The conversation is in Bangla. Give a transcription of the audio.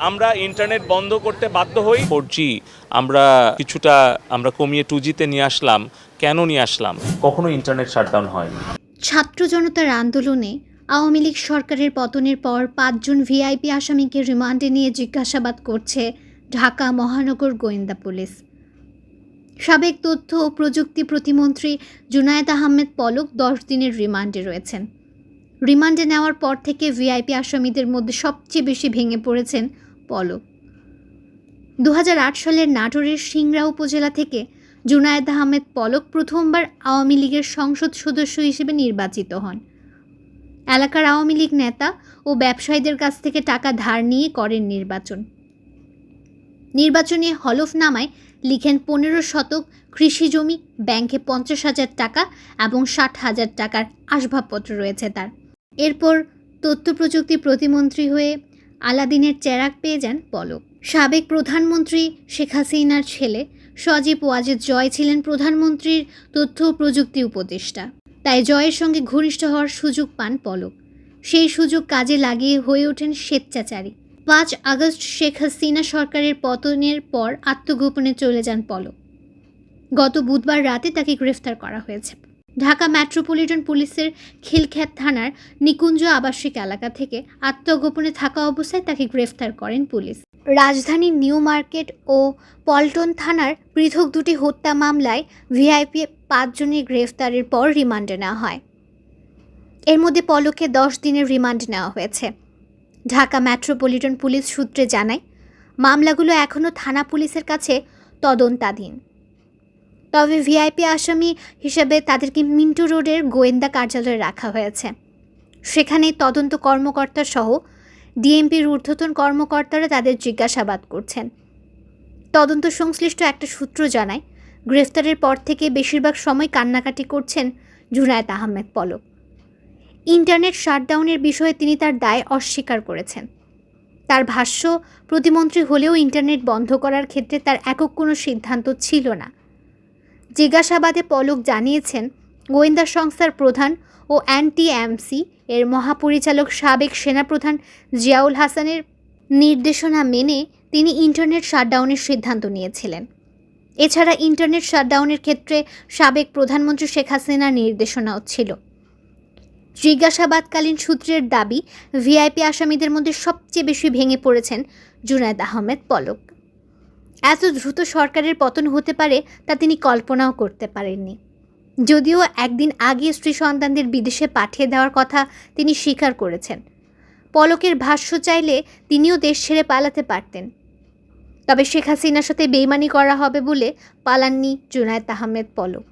আমরা ইন্টারনেট বন্ধ করতে বাধ্য হই। 4G আমরা কিছুটা কমিয়ে 2Gতে নিয়ে আসলাম। কেন নিয়ে আসলাম? কখনো ইন্টারনেট শাটডাউন হয়নি। ছাত্র জনতার আন্দোলনে আওয়ামী লীগ সরকারের পতনের পর 5 জন ভিআইপি আসামিকে রিমান্ডে নিয়ে জিজ্ঞাসাবাদ করছে ঢাকা মহানগর গোয়েন্দা পুলিশ। সাবেক তথ্য ও প্রযুক্তি প্রতিমন্ত্রী জুনায়েদ আহমেদ পলক 10 দিনের রিমান্ডে রয়েছেন। রিমান্ডে নেওয়ার পর থেকে ভিআইপি আসামিদের মধ্যে সবচেয়ে বেশি ভেঙে পড়েছেন পলক। 2008 সালের নাটোরের সিংড়া উপজেলা থেকে জুনায়েদ আহমেদ পলক প্রথমবার আওয়ামী লীগের সংসদ সদস্য হিসেবে নির্বাচিত হন। এলাকার আওয়ামী লীগ নেতা ও ব্যবসায়ীদের কাছ থেকে টাকা ধার নিয়ে করেন নির্বাচন। নির্বাচনী হলফনামায় লিখেন 15 শতক কৃষি জমি, ব্যাংকে 50,000 টাকা এবং 60,000 টাকার আসবাবপত্র রয়েছে তার। এরপর তথ্য প্রযুক্তি প্রতিমন্ত্রী হয়ে আলাদিনের চেরাগ পেয়ে যান পলক। সাবেক প্রধানমন্ত্রী শেখ হাসিনার ছেলে সজীব ওয়াজেদ জয় ছিলেন প্রধানমন্ত্রীর তথ্য ও প্রযুক্তি উপদেষ্টা। তাই জয়ের সঙ্গে ঘনিষ্ঠ হওয়ার সুযোগ পান পলক। সেই সুযোগ কাজে লাগিয়ে হয়ে ওঠেন স্বেচ্ছাচারী। 5 আগস্ট শেখ হাসিনা সরকারের পতনের পর আত্মগোপনে চলে যান পলক। গত বুধবার রাতে তাকে গ্রেফতার করা হয়েছে। ঢাকা মেট্রোপলিটন পুলিশের খিলখ্যাত থানার নিকুঞ্জ আবাসিক এলাকা থেকে আত্মগোপনে থাকা অবস্থায় তাকে গ্রেফতার করেন পুলিশ। রাজধানীর নিউ মার্কেট ও পল্টন থানার পৃথক 2টি হত্যা মামলায় ভিআইপি 5 জনের গ্রেফতারের পর রিমান্ডে নেওয়া হয়। এর মধ্যে পলককে 10 দিনের রিমান্ড নেওয়া হয়েছে। ঢাকা মেট্রোপলিটন পুলিশ সূত্রে জানায়, মামলাগুলো এখনও থানা পুলিশের কাছে তদন্তাধীন। তবে ভিআইপি আসামি হিসেবে তাদেরকে মিন্টু রোডের গোয়েন্দা কার্যালয়ে রাখা হয়েছে। সেখানে তদন্ত কর্মকর্তা সহ ডিএমপির ঊর্ধ্বতন কর্মকর্তারা তাদের জিজ্ঞাসাবাদ করছেন। তদন্ত সংশ্লিষ্ট একটা সূত্র জানায়, গ্রেফতারের পর থেকে বেশিরভাগ সময় কান্নাকাটি করছেন জুনায়েদ আহমেদ পলক। ইন্টারনেট শাটডাউনের বিষয়ে তিনি তার দায় অস্বীকার করেছেন। তার ভাষ্য, প্রতিমন্ত্রী হলেও ইন্টারনেট বন্ধ করার ক্ষেত্রে তার একক কোনো সিদ্ধান্ত ছিল না। জিজ্ঞাসাবাদে পলক জানিয়েছেন, গোয়েন্দা সংস্থার প্রধান ও NTMC এর মহাপরিচালক সাবেক সেনাপ্রধান জিয়াউল হাসানের নির্দেশনা মেনে তিনি ইন্টারনেট শাটডাউনের সিদ্ধান্ত নিয়েছিলেন। এছাড়া ইন্টারনেট শাটডাউনের ক্ষেত্রে সাবেক প্রধানমন্ত্রী শেখ হাসিনার নির্দেশনাও ছিল। জিজ্ঞাসাবাদকালীন সূত্রের দাবি, ভিআইপি আসামিদের মধ্যে সবচেয়ে বেশি ভেঙে পড়েছেন জুনায়েদ আহমেদ পলক। এত দ্রুত সরকারের পতন হতে পারে তা তিনি কল্পনাও করতে পারেননি। যদিও একদিন আগে স্ত্রী সন্তানদের বিদেশে পাঠিয়ে দেওয়ার কথা তিনি স্বীকার করেছেন। পলকের ভাষ্য চাইলে তিনিও দেশ ছেড়ে পালাতে পারতেন। তবে শেখ হাসিনার সাথে বেইমানি করা হবে বলে পালাননি জুনায়েদ আহমেদ পলক।